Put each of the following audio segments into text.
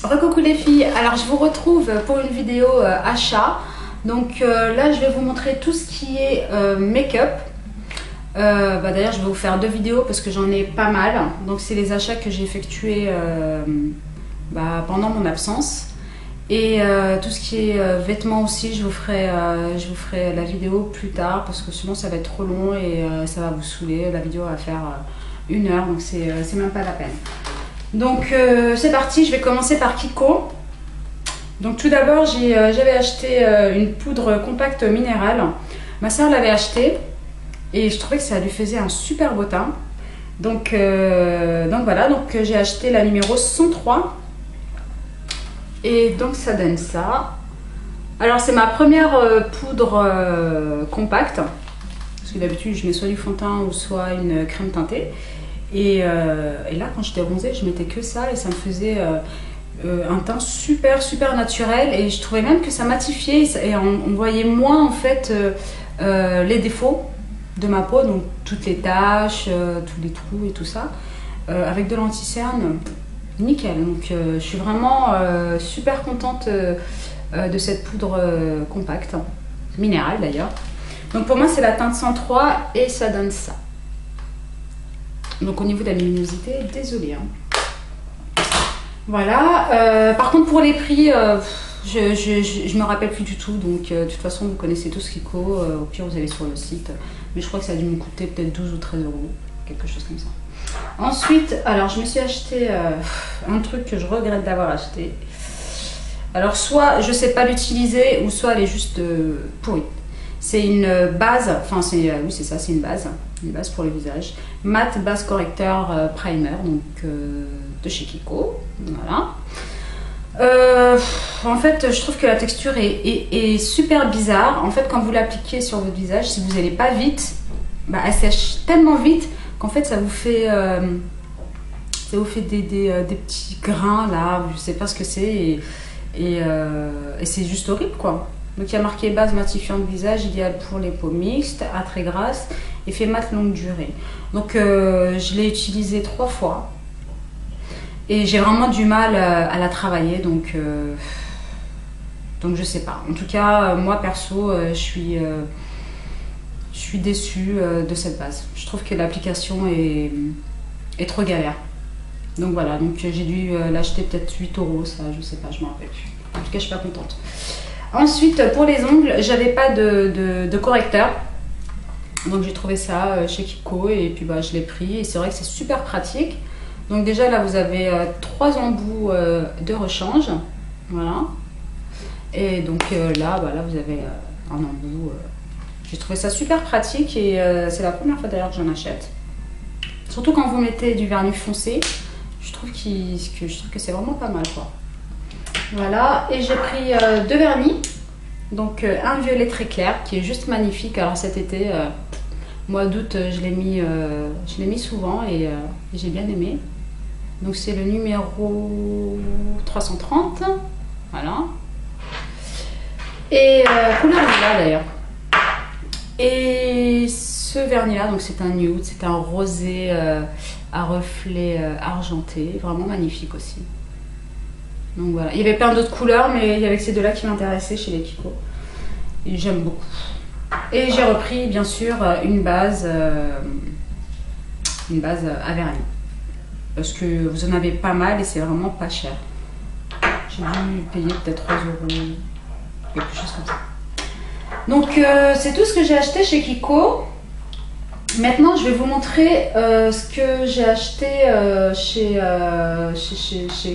Recoucou les filles, alors je vous retrouve pour une vidéo achat. Donc là je vais vous montrer tout ce qui est make-up. D'ailleurs je vais vous faire deux vidéos parce que j'en ai pas mal. Donc c'est les achats que j'ai effectués pendant mon absence. Et tout ce qui est vêtements aussi, je vous ferai la vidéo plus tard parce que sinon ça va être trop long et ça va vous saouler. La vidéo va faire 1 heure, donc c'est même pas la peine. Donc c'est parti, je vais commencer par Kiko. Donc tout d'abord j'avais acheté une poudre compacte minérale. Ma soeur l'avait acheté et je trouvais que ça lui faisait un super beau teint. Donc voilà, donc j'ai acheté la numéro 103. Et donc ça donne ça. Alors c'est ma première poudre compacte. Parce que d'habitude je mets soit du fond de teint ou soit une crème teintée. Et là quand j'étais bronzée je mettais que ça et ça me faisait un teint super naturel. Et je trouvais même que ça matifiait et on voyait moins en fait les défauts de ma peau. Donc toutes les taches, tous les trous et tout ça. Avec de l'anti-cerne. Nickel, donc je suis vraiment super contente de cette poudre compacte, minérale d'ailleurs. Donc pour moi c'est la teinte 103 et ça donne ça. Donc au niveau de la luminosité, désolée. Voilà, par contre pour les prix, je me rappelle plus du tout. Donc de toute façon vous connaissez tous Kiko, au pire vous allez sur le site. Mais je crois que ça a dû me coûter peut-être 12 ou 13 euros, quelque chose comme ça. Ensuite, alors je me suis acheté un truc que je regrette d'avoir acheté. Alors soit je sais pas l'utiliser ou soit elle est juste pourrie. C'est une base, enfin oui c'est ça, c'est une base pour le visage. Matte base correcteur primer, donc de chez Kiko, voilà. En fait je trouve que la texture est super bizarre. En fait quand vous l'appliquez sur votre visage, si vous n'allez pas vite, elle sèche tellement vite qu'en fait ça vous fait des petits grains là, je sais pas ce que c'est et c'est juste horrible quoi. Donc il y a marqué base matifiante visage, idéal pour les peaux mixtes, à très grasse, effet mat longue durée. Donc je l'ai utilisé 3 fois et j'ai vraiment du mal à la travailler, donc je sais pas. En tout cas moi perso je suis déçue de cette base. Je trouve que l'application est trop galère. Donc voilà, donc j'ai dû l'acheter peut-être 8 euros, ça je sais pas, je m'en rappelle plus. En tout cas je suis pas contente. Ensuite pour les ongles, j'avais pas de correcteur. Donc j'ai trouvé ça chez Kiko et puis je l'ai pris et c'est vrai que c'est super pratique. Donc déjà là vous avez 3 embouts de rechange. Voilà. Et donc là vous avez un embout. J'ai trouvé ça super pratique et c'est la première fois d'ailleurs que j'en achète. Surtout quand vous mettez du vernis foncé, je trouve que c'est vraiment pas mal quoi. Voilà, et j'ai pris 2 vernis. Donc un violet très clair qui est juste magnifique. Alors cet été, mois d'août, je l'ai mis souvent et j'ai bien aimé. Donc c'est le numéro 330. Voilà. Et couleur lila d'ailleurs. Et ce vernis là, donc c'est un nude, c'est un rosé à reflet argenté, vraiment magnifique aussi. Donc voilà, il y avait plein d'autres couleurs, mais il y avait que ces deux là qui m'intéressaient chez les Kiko. Et j'aime beaucoup. Et j'ai repris bien sûr une base à vernis. Parce que vous en avez pas mal et c'est vraiment pas cher. J'ai dû payer peut-être 3 euros, quelque chose comme ça. Donc c'est tout ce que j'ai acheté chez Kiko. Maintenant je vais vous montrer ce que j'ai acheté chez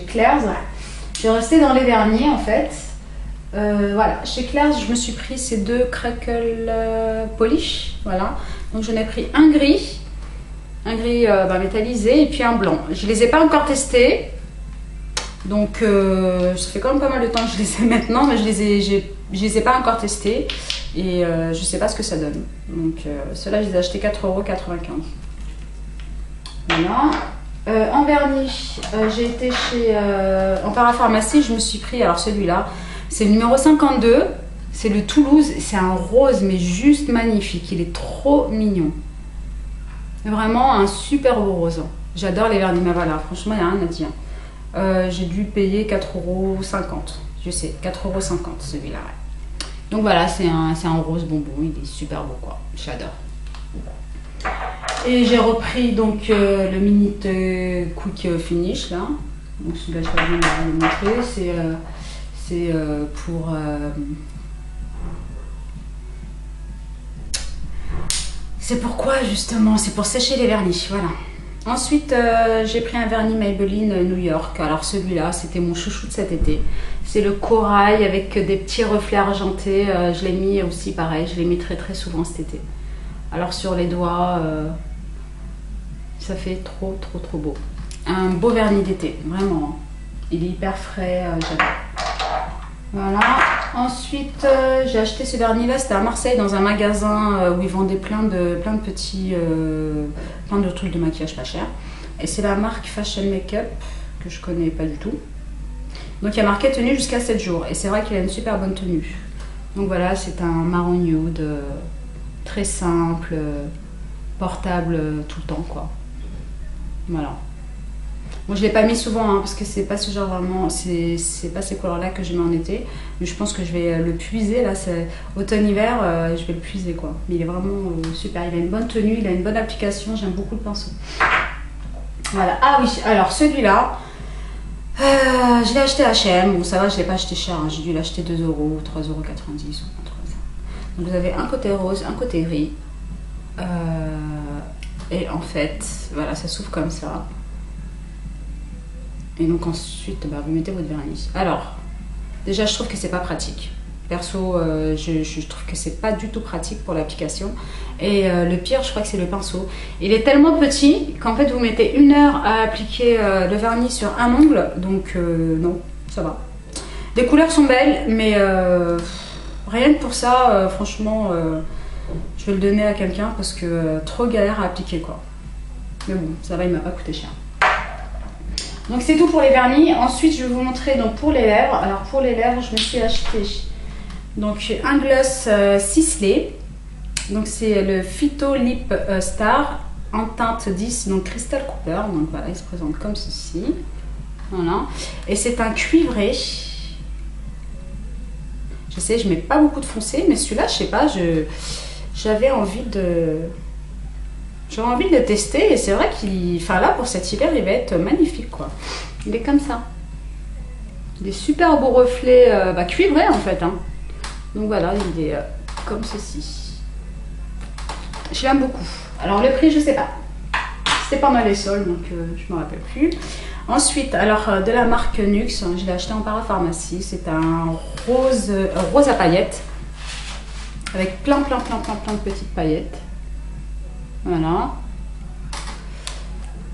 Claire's. Je vais rester dans les vernis en fait. Voilà, chez Claire's je me suis pris ces 2 crackle polish. Voilà, donc j'en ai pris un gris métallisé et puis un blanc. Je les ai pas encore testés. Donc ça fait quand même pas mal de temps que je les ai maintenant, mais je les ai pas encore testés et je sais pas ce que ça donne. Donc ceux-là je les ai achetés 4,95 €. Voilà. En vernis, j'ai été en parapharmacie, je me suis pris, alors celui-là, c'est le numéro 52, c'est le Toulouse, c'est un rose mais juste magnifique, il est trop mignon. Vraiment un super beau rose. J'adore les vernis Mavala, franchement il n'y a rien à dire. J'ai dû payer 4,50 €. Je sais, 4,50 € celui-là. Ouais. Donc voilà, c'est un rose bonbon. Il est super beau quoi. J'adore. Et j'ai repris donc le Minute Quick Finish là. Donc celui-là, je vais vous le montrer. C'est pour... c'est pourquoi justement, c'est pour sécher les vernis, voilà. Ensuite, j'ai pris un vernis Maybelline New York. Alors celui-là, c'était mon chouchou de cet été. C'est le corail avec des petits reflets argentés. Je l'ai mis aussi pareil, je l'ai mis très très souvent cet été. Alors sur les doigts, ça fait trop trop trop beau. Un beau vernis d'été, vraiment. Il est hyper frais, j'adore. Voilà. Ensuite, j'ai acheté ce vernis-là, c'était à Marseille, dans un magasin où ils vendaient plein de petits, plein de trucs de maquillage pas cher. Et c'est la marque Fashion Makeup, que je connais pas du tout. Donc il y a marqué tenue jusqu'à 7 jours. Et c'est vrai qu'il a une super bonne tenue. Donc voilà, c'est un marron nude, très simple, portable tout le temps, quoi. Voilà. Bon, je ne l'ai pas mis souvent hein, parce que c'est pas ce genre vraiment, c'est pas ces couleurs-là que je mets en été. Mais je pense que je vais le puiser, là, c'est automne-hiver, je vais le puiser quoi. Mais il est vraiment super, il a une bonne tenue, il a une bonne application, j'aime beaucoup le pinceau. Voilà, ah oui, alors celui-là, je l'ai acheté à H&M, bon ça va, je ne l'ai pas acheté cher, hein. J'ai dû l'acheter 2 €, 3,90 € ou un truc comme ça. Donc vous avez un côté rose, un côté gris. Et en fait, voilà, ça s'ouvre comme ça. Et donc ensuite, bah, vous mettez votre vernis. Alors, déjà, je trouve que c'est pas pratique. Perso, je trouve que c'est pas du tout pratique pour l'application. Et le pire, je crois que c'est le pinceau. Il est tellement petit qu'en fait, vous mettez 1 heure à appliquer le vernis sur un ongle. Donc non, ça va. Les couleurs sont belles, mais rien que pour ça, franchement, je vais le donner à quelqu'un parce que trop galère à appliquer quoi. Mais bon, ça va, il m'a pas coûté cher. Donc c'est tout pour les vernis. Ensuite, je vais vous montrer donc pour les lèvres. Alors pour les lèvres, je me suis acheté donc un gloss Sisley. Donc c'est le Phyto Lip Star en teinte 10, donc Crystal Cooper. Donc voilà, il se présente comme ceci. Voilà. Et c'est un cuivré. Je sais, je mets pas beaucoup de foncé, mais celui-là, je sais pas, j'avais envie de... J'avais envie de le tester et c'est vrai qu'il... Enfin là, pour cet hiver, il va être magnifique quoi. Il est comme ça. Des super beaux reflets cuivrés en fait. Hein. Donc voilà, il est comme ceci. Je l'aime beaucoup. Alors le prix, je sais pas. C'était pas mal les soldes, donc je me rappelle plus. Ensuite, alors de la marque Nux, je l'ai acheté en parapharmacie. C'est un rose à paillettes. Avec plein de petites paillettes. Voilà.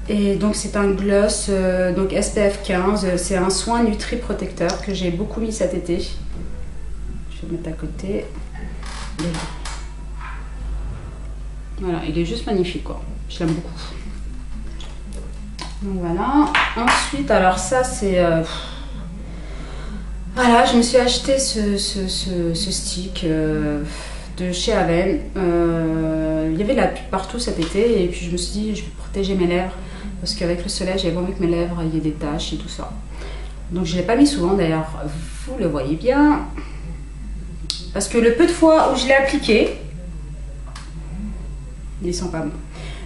Et donc c'est un gloss donc SPF 15. C'est un soin Nutri protecteur que j'ai beaucoup mis cet été. Je vais le mettre à côté. Voilà, il est juste magnifique quoi. Je l'aime beaucoup. Donc voilà. Ensuite, alors ça c'est... voilà, je me suis acheté ce stick de chez Aven. Il y avait de la pub partout cet été et puis je me suis dit je vais protéger mes lèvres parce qu'avec le soleil j'avais envie que mes lèvres il y ait des taches et tout ça. Donc je ne l'ai pas mis souvent d'ailleurs, vous le voyez bien. Parce que le peu de fois où je l'ai appliqué, ils sont pas bons.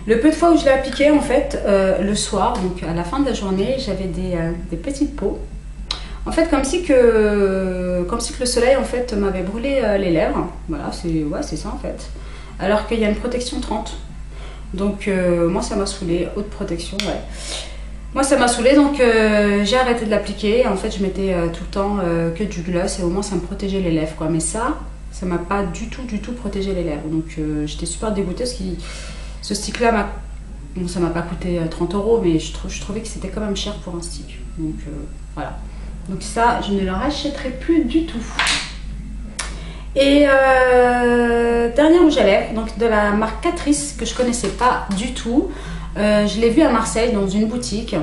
Le peu de fois où je l'ai appliqué en fait le soir, donc à la fin de la journée, j'avais des petites peaux. En fait, comme si que le soleil en fait m'avait brûlé les lèvres. Voilà, c'est ça en fait. Alors qu'il y a une protection 30. Donc moi ça m'a saoulé, haute protection, ouais. Moi ça m'a saoulé donc j'ai arrêté de l'appliquer. En fait je mettais tout le temps que du gloss et au moins ça me protégeait les lèvres quoi. Mais ça m'a pas du tout protégé les lèvres. Donc j'étais super dégoûtée parce que ce stick là bon, ça m'a pas coûté 30 €, mais je trouvais que c'était quand même cher pour un stick. Donc voilà. Donc ça, je ne le rachèterai plus du tout. Et dernier rouge à lèvres, donc de la marque Catrice, que je connaissais pas du tout. Je l'ai vu à Marseille dans une boutique.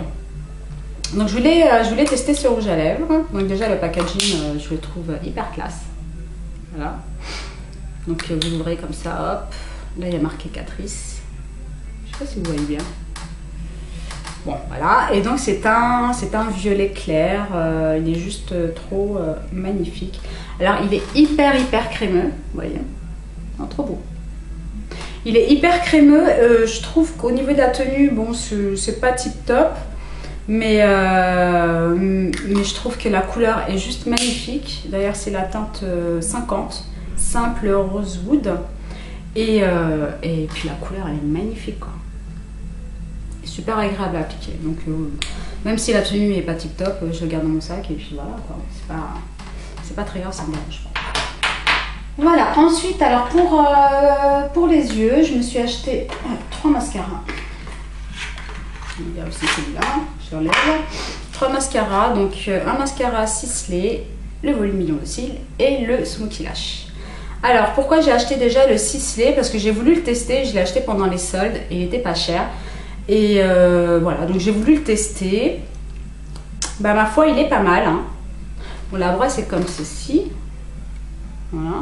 Donc je voulais tester ce rouge à lèvres. Donc déjà le packaging, je le trouve hyper classe. Voilà. Donc vous l'ouvrez comme ça, hop. Là il y a marqué Catrice. Je sais pas si vous voyez bien. Bon, voilà. Et donc, c'est un violet clair. Il est juste trop magnifique. Alors, il est hyper crémeux. Vous voyez? Oh, trop beau. Il est hyper crémeux. Je trouve qu'au niveau de la tenue, bon, c'est pas tip top. Mais je trouve que la couleur est juste magnifique. D'ailleurs, c'est la teinte 50. Simple rosewood. Et puis, la couleur, elle est magnifique, quoi. Super agréable à appliquer, donc même si la tenue n'est pas tip top, je le garde dans mon sac et puis voilà quoi. C'est pas très grave, ça me dérange pas. Voilà, ensuite alors pour les yeux, je me suis acheté 3 mascaras. Il y a aussi celui-là sur les lèvres. 3 mascaras, donc un mascara ciselé, le volume million de cils et le Smoky Lash. Alors pourquoi j'ai acheté déjà le ciselé? Parce que j'ai voulu le tester, je l'ai acheté pendant les soldes et il était pas cher. Et voilà, donc j'ai voulu le tester. Bah, ma foi, il est pas mal. Hein. Bon, la brosse est comme ceci. Voilà.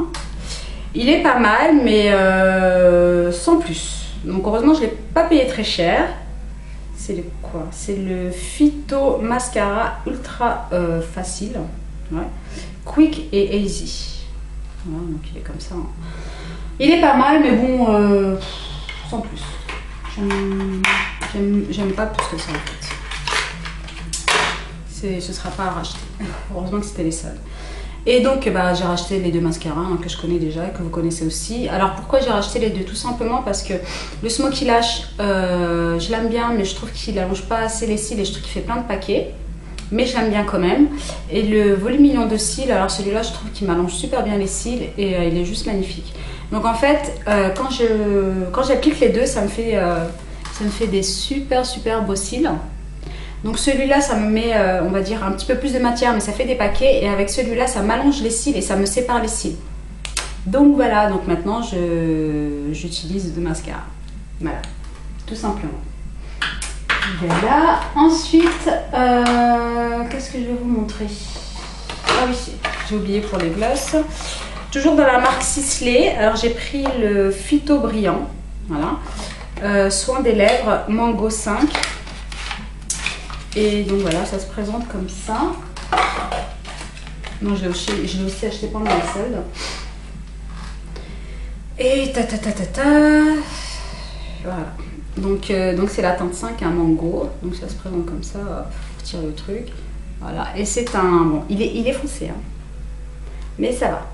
Il est pas mal, mais sans plus. Donc, heureusement, je ne l'ai pas payé très cher. C'est le quoi? C'est le Phyto Mascara Ultra Facile. Ouais. Quick et Easy. Voilà, donc il est comme ça. Hein. Il est pas mal, mais bon, sans plus. J'aime pas plus que ça en fait. Ce sera pas à racheter. Heureusement que c'était les soldes. Et donc bah, j'ai racheté les 2 mascaras hein, que je connais déjà et que vous connaissez aussi. Alors pourquoi j'ai racheté les 2? Tout simplement parce que le Smoky Lash, je l'aime bien, mais je trouve qu'il allonge pas assez les cils et je trouve qu'il fait plein de paquets. Mais je l'aime bien quand même. Et le volume million de cils, alors celui-là je trouve qu'il m'allonge super bien les cils et il est juste magnifique. Donc en fait, quand j'applique les deux, ça me fait des super beaux cils. Donc celui-là, ça me met, on va dire, un petit peu plus de matière, mais ça fait des paquets. Et avec celui-là, ça m'allonge les cils et ça me sépare les cils. Donc voilà, donc maintenant, j'utilise 2 mascaras. Voilà, tout simplement. Voilà. Ensuite, qu'est-ce que je vais vous montrer? Ah oui, j'ai oublié pour les glosses. Toujours dans la marque Sisley. Alors j'ai pris le Phyto Brillant. Voilà. Soin des lèvres Mango 5. Et donc voilà, ça se présente comme ça. Non, je l'ai aussi acheté pendant les soldes. Et voilà. Donc c'est la teinte 5, un mango. Donc ça se présente comme ça. Pour tirer le truc. Voilà. Et c'est un... Bon, il est foncé. Hein. Mais ça va.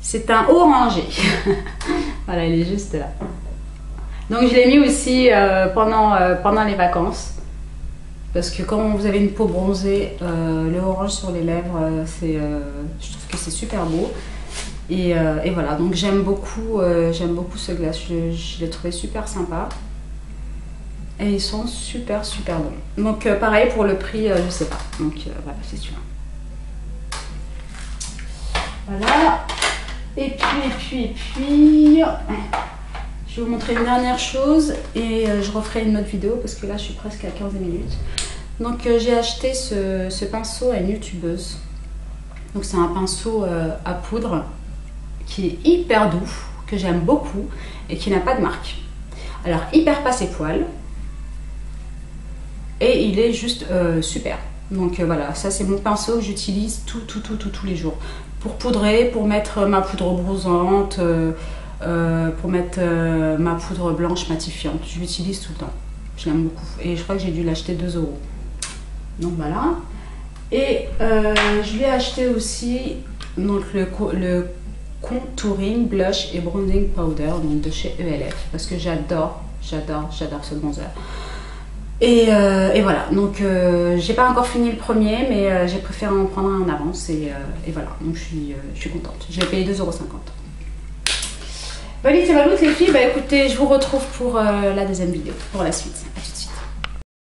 C'est un orangé. Voilà, il est juste là. Donc je l'ai mis aussi pendant les vacances. Parce que quand vous avez une peau bronzée, le orange sur les lèvres, je trouve que c'est super beau. Et voilà, donc j'aime beaucoup ce glace. Je l'ai trouvé super sympa. Et ils sont super bons. Donc pareil pour le prix, je sais pas. Donc voilà, c'est sûr. Voilà. Et puis, je vais vous montrer une dernière chose et je referai une autre vidéo parce que là je suis presque à 15 minutes. Donc j'ai acheté ce pinceau à une youtubeuse. Donc c'est un pinceau à poudre qui est hyper doux, que j'aime beaucoup et qui n'a pas de marque. Alors il perd pas ses poils et il est juste super. Donc voilà, ça c'est mon pinceau que j'utilise tous les jours. Pour poudrer, pour mettre ma poudre bronzante, pour mettre ma poudre blanche matifiante. Je l'utilise tout le temps. Je l'aime beaucoup. Et je crois que j'ai dû l'acheter 2 €. Donc voilà. Et je lui ai acheté aussi donc, le contouring, blush et bronzing powder donc de chez ELF. Parce que j'adore ce bronzer. Et voilà, donc j'ai pas encore fini le premier, mais j'ai préféré en prendre un en avance et voilà, donc je suis contente. J'ai payé 2,50 €. Voilà, c'est ma les filles. Bah écoutez, je vous retrouve pour la deuxième vidéo, pour la suite. À tout de suite.